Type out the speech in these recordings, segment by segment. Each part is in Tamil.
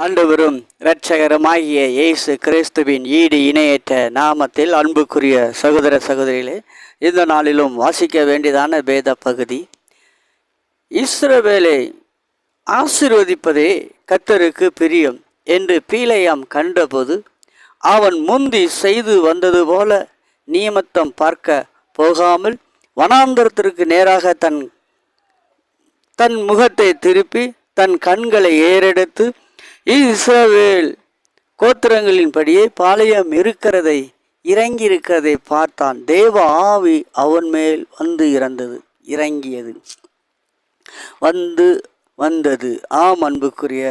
ஆண்டவரும் இரட்சகருமாகிய இயேசு கிறிஸ்துவின் ஈடு இணையற்ற நாமத்தில் அன்புக்குரிய சகோதர சகோதரிகளே, இந்த நாளிலும் வாசிக்க வேண்டியதான வேத பகுதி, இஸ்ரவேலை ஆசீர்வதிப்பதே கர்த்தருக்கு பிரியம் என்று பீலேயாம் கண்டபோது, அவன் முந்தி செய்து வந்தது போல நியமத்தம் பார்க்க போகாமல் வனாந்தரத்திற்கு நேராக தன் முகத்தை திருப்பி தன் கண்களை ஏறெடுத்து இஸ்ரவேல் கோத்திரங்களின்படியே பாளையம் இறங்கியிருக்கிறதை பார்த்தான். தேவ ஆவி அவன் மேல் வந்தது. ஆம் அன்புக்குரிய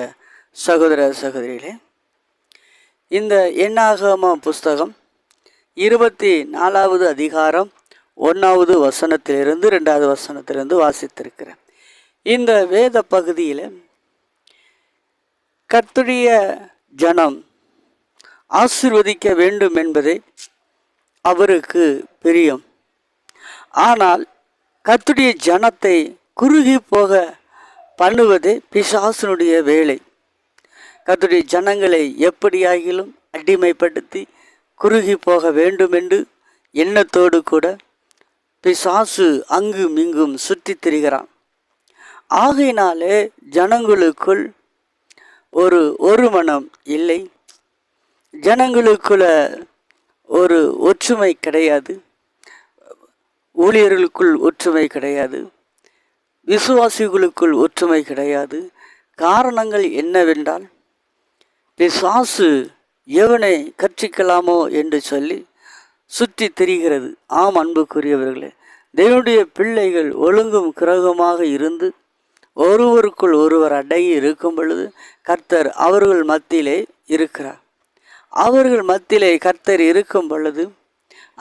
சகோதர சகோதரிகளே, இந்த என்னாகம புஸ்தகம் 24வது அதிகாரம் 1வது வசனத்திலிருந்து 2வது வசனத்திலிருந்து வாசித்திருக்கிறேன். இந்த வேத பகுதியில் கர்த்தருடைய ஜனம் ஆசீர்வதிக்க வேண்டும் என்பதே அவருக்கு பிரியம். ஆனால் கர்த்தருடைய ஜனத்தை குறுகி போக பண்ணுவதே பிசாசனுடைய வேலை. கர்த்தருடைய ஜனங்களை எப்படியாகிலும் அடிமைப்படுத்தி குறுகி போக வேண்டும் என்று எண்ணத்தோடு கூட பிசாசு அங்கும் இங்கும் சுற்றி திரிகிறான். ஆகையினாலே ஜனங்களுக்குள் ஒரு மனம் இல்லை, ஜனங்களுக்குள்ள ஒரு ஒற்றுமை கிடையாது, ஊழியர்களுக்குள் ஒற்றுமை கிடையாது, விசுவாசிகளுக்குள் ஒற்றுமை கிடையாது. காரணங்கள் என்னவென்றால், பிசாசு எவனை கற்சிக்கலாமோ என்று சொல்லி சுற்றி திரிகிறது. ஆம் அன்புக்குரியவர்களே, தேவனுடைய பிள்ளைகள் ஒழுங்கும் கிரகமாக இருந்து ஒருவருக்குள் ஒருவர் அடங்கி இருக்கும் பொழுது கர்த்தர் அவர்கள் மத்தியிலே இருக்கிறார். அவர்கள் மத்தியிலே கர்த்தர் இருக்கும் பொழுது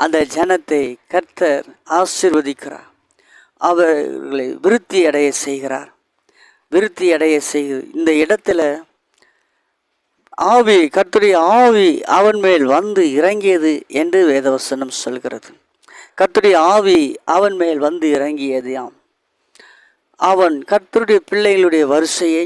அந்த ஜனத்தை கர்த்தர் ஆசீர்வதிக்கிறார். அவர்களை விருத்தி அடைய செய்கிறார். இந்த இடத்துல கர்த்தருடைய ஆவி அவன் மேல் வந்து இறங்கியது என்று வேதவசனம் சொல்கிறது. கர்த்தருடைய ஆவி அவன் மேல் வந்து இறங்கியது. அவன் கர்த்தருடைய பிள்ளைகளுடைய வரிசையை